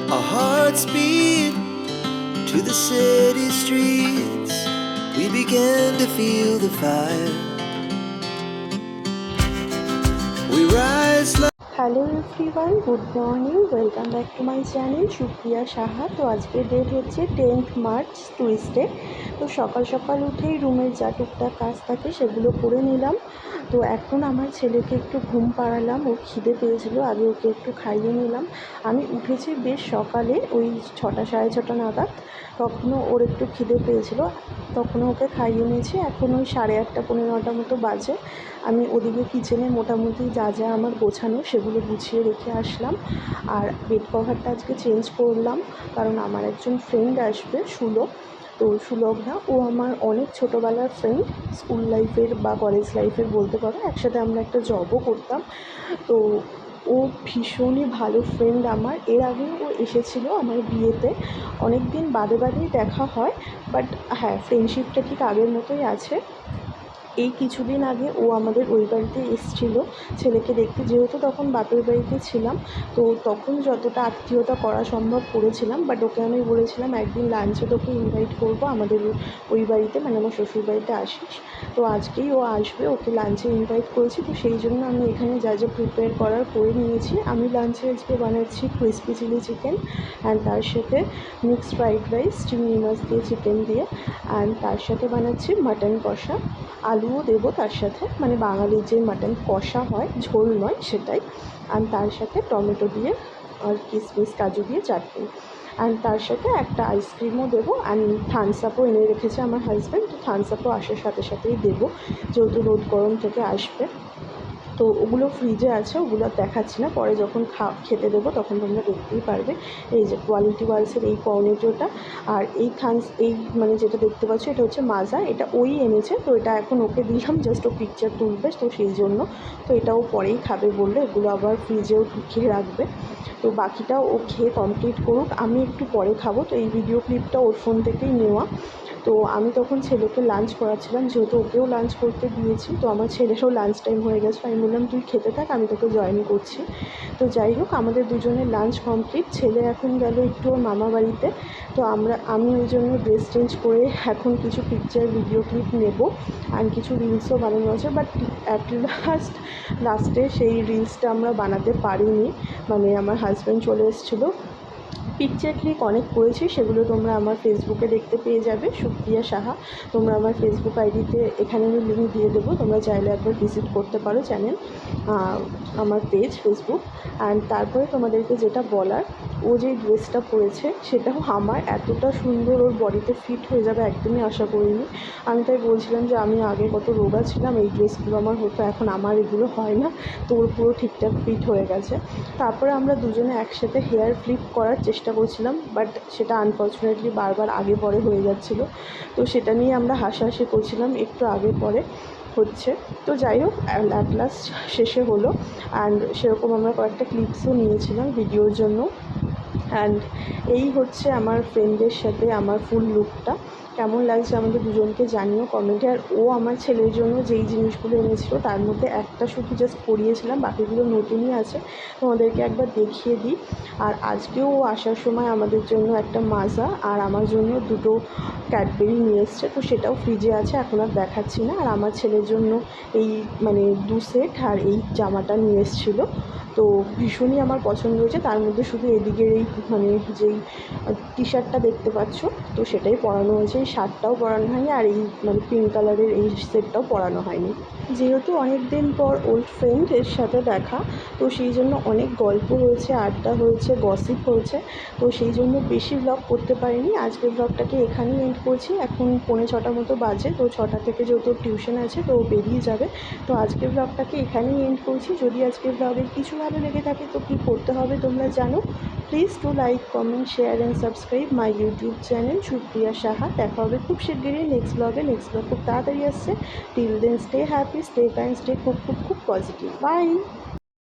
Our hearts beat to the city streets. We began to feel the fire. We rise like hello everyone, good morning, welcome back to my channel Supriya Saha. তো আজকের date হচ্ছে 10th March, Tuesday. তো সকাল সকাল উঠেই রুমের যা টুকটাক কাজ থাকে সেগুলো করে নিলাম। তো এখন আমার ছেলেকে একটু ঘুম পাড়ালাম, ওর খিদে পেয়েছিল, আগে ওকে একটু খাইয়ে নিলাম। আমি উঠেছি বেশ সকালে, ওই 6টা সাড়ে 6টা নাগাদ। তখনও ওর একটু খিদে পেয়েছিল, তখনও ওকে খাইয়ে নিয়েছি। এখন ওই 8:30 পৌনে 9টা মতো বাজে। আমি ওদিকে কিচেনে মোটামুটি যা যা আমার গোছানো সেগুলো গুছিয়ে রেখে আসলাম। আর বেড কভারটা আজকে চেঞ্জ করলাম, কারণ আমার একজন ফ্রেন্ড আসবে, সুলভ। তো সুলভ না, ও আমার অনেক ছোটোবেলার ফ্রেন্ড, স্কুল লাইফের বা কলেজ লাইফের বলতে পারো। একসাথে আমরা একটা জবও করতাম। তো ও ভীষণই ভালো ফ্রেন্ড আমার। এর আগেও ও এসেছিলো আমার বিয়েতে, অনেক দিন বাদে বাদেই দেখা হয়, বাট হ্যাঁ, ফ্রেন্ডশিপটা ঠিক আগের মতোই আছে। এই কিছুদিন আগে ও আমাদের ওই বাড়িতে এসেছিলো ছেলেকে দেখতে, যেহেতু তখন বাপের বাড়িতে ছিলাম। তো তখন যতটা আত্মীয়তা করা সম্ভব করেছিলাম, বাট ওকে আমি বলেছিলাম একদিন লাঞ্চে তোকে ইনভাইট করবো আমাদের ওই বাড়িতে, মানে আমার শ্বশুর বাড়িতে আসিস। তো আজকেই ও আসবে, ওকে লাঞ্চে ইনভাইট করেছি। তো সেই জন্য আমি এখানে যা যা প্রিপেয়ার করার করে নিয়েছি। আমি লাঞ্চে আজকে বানাচ্ছি ক্রিসপি চিলি চিকেন, অ্যান্ড তার সাথে মিক্সড ফ্রাইড রাইস চিংড়ি মাছ দিয়ে, চিকেন দিয়ে, অ্যান্ড তার সাথে বানাচ্ছি মাটন কষা। আলুও দেবো তার সাথে, মানে বাঙালির যে মাটন কষা হয়, ঝোল নয় সেটাই। আর তার সাথে টমেটো দিয়ে আর কিশমিশ কাজু দিয়ে চাটনি, অ্যান্ড তার সাথে একটা আইসক্রিমও দেবো। অ্যান্ড থামস আপও এনে রেখেছে আমার হাজব্যান্ড, তো থামস আপও আসার সাথে সাথেই দেবো, যেহেতু রোদ গরম থেকে আসবে। তো ওগুলো ফ্রিজে আছে, ওগুলো দেখাচ্ছি না, পরে যখন খেতে দেবো তখন তোমরা দেখতেই পারবে। এই যে কোয়ালিটি ওয়ালসের এই কর্নেটোটা, আর এই মানে যেটা দেখতে পাচ্ছ এটা হচ্ছে মাজা, এটা ওই এনেছে। তো এটা এখন ওকে দিলাম, জাস্ট ও পিকচার তুলবে, তো সেই জন্য। তো এটাও পরেই খাবে বললো, এগুলো আবার ফ্রিজেও ঢুকিয়ে রাখবে। তো বাকিটাও ও খেয়ে কমপ্লিট করুক, আমি একটু পরে খাবো। তো এই ভিডিও ক্লিপটা ওর ফোন থেকেই নেওয়া। তো আমি তখন ছেলেকে লাঞ্চ করাচ্ছিলাম, যেহেতু ওকেও লাঞ্চ করতে দিয়েছি। তো আমার ছেলেরও লাঞ্চ টাইম হয়ে গেছে, আমি বললাম তুই খেতে থাক, আমি তোকে জয়েন করছি। তো যাই হোক, আমাদের দুজনের লাঞ্চ কমপ্লিট। ছেলে এখন গেল একটু ওর মামা বাড়িতে। তো আমি ওই জন্য ড্রেস চেঞ্জ করে এখন কিছু পিকচার ভিডিও ক্লিপ নেব, আর কিছু রিলসও বানানো আছে। বাট অ্যাট লাস্টে সেই রিলসটা আমরা বানাতে পারিনি, মানে আমার হাজব্যান্ড চলে এসেছিলো। পিকচার ক্লিক অনেক করেছি, সেগুলো তোমরা আমার ফেসবুকে দেখতে পেয়ে যাবে, সুপ্রিয়া সাহা। তোমরা আমার ফেসবুক আইডিতে, এখানে আমি লিঙ্ক দিয়ে দেবো, তোমরা চাইলে একবার ভিজিট করতে পারো চ্যানেল, আমার পেজ ফেসবুক। অ্যান্ড তারপরে তোমাদেরকে যেটা বলার, ও যে ড্রেসটা পরেছে সেটাও আমার এতটা সুন্দর ওর বডিতে ফিট হয়ে যাবে একদমই আশা করিনি। আমি তাই বলছিলাম যে আমি আগে কত রোগা ছিলাম, এই ড্রেসগুলো আমার হতো, এখন আমার এগুলো হয় না। তো ওর পুরো ঠিকঠাক ফিট হয়ে গেছে। তারপরে আমরা দুজনে একসাথে হেয়ার ফ্লিপ করার চেষ্টা করছিলাম, বাট সেটা আনফর্চুনেটলি বারবার আগে পরে হয়ে যাচ্ছিলো। তো সেটা নিয়ে আমরা হাসাহাসি করছিলাম, একটু আগে পরে হচ্ছে। তো যাই হোক, অ্যাট লাস্ট শেষে হলো। অ্যান্ড সেরকম আমরা কয়েকটা ক্লিপসও নিয়েছিলাম ভিডিওর জন্য। অ্যান্ড এই হচ্ছে আমার ফ্রেন্ডের সাথে আমার ফুল লুকটা। কেমন লাগছে আমাদের দুজনকে জানিও কমেন্টে। আর ও আমার ছেলের জন্য যেই জিনিসগুলো এনেছিল তার মধ্যে একটা শুধু জাস্ট পরিয়েছিলাম, বাকিগুলো নতুনই আছে, তোমাদেরকে একবার দেখিয়ে দিই। আর আজকেও ও আসার সময় আমাদের জন্য একটা মাজা আর আমার জন্য দুটো ক্যাডবেরি নিয়ে এসছে, তো সেটাও ফ্রিজে আছে, এখন আর দেখাচ্ছি না। আর আমার ছেলের জন্য এই মানে 2 সেট আর এই জামাটা নিয়ে এসেছিলো। তো ভীষণই আমার পছন্দ হয়েছে। তার মধ্যে শুধু এদিকের এই মানে যেই টি শার্টটা দেখতে পাচ্ছ, তো সেটাই পরানো হয়েছে, এই শার্টটাও পরানো হয়নি, আর এই মানে পিঙ্ক কালারের এই সেটটাও পরানো হয়নি। যেহেতু অনেক দিন পর ওল্ড ফ্রেন্ডের সাথে দেখা, তো সেই জন্য অনেক গল্প হয়েছে, আড্ডা হয়েছে, গসিপ হয়েছে। তো সেই জন্য বেশি ব্লগ করতে পারিনি। আজকের ব্লগটাকে এখানেই এন্ড করছি। এখন 5:45 মতো বাজে। তো 6টা থেকে যেহেতু টিউশন আছে তো বেরিয়ে যাবে। তো আজকের ব্লগটাকে এখানেই এন্ড করছি। যদি আজকের ব্লগের কিছু ভালো লেগে থাকে তো কী করতে হবে তোমরা জানো। Please do like, comment, share and subscribe my YouTube channel Supriya Saha. দেখা হবে খুব শিগগিরই নেক্সট ব্লগে। নেক্সট ব্লগ খুব তাড়াতাড়ি আসছে। Till then stay happy, stay kind, stay খুব খুব খুব পজিটিভ। বাই।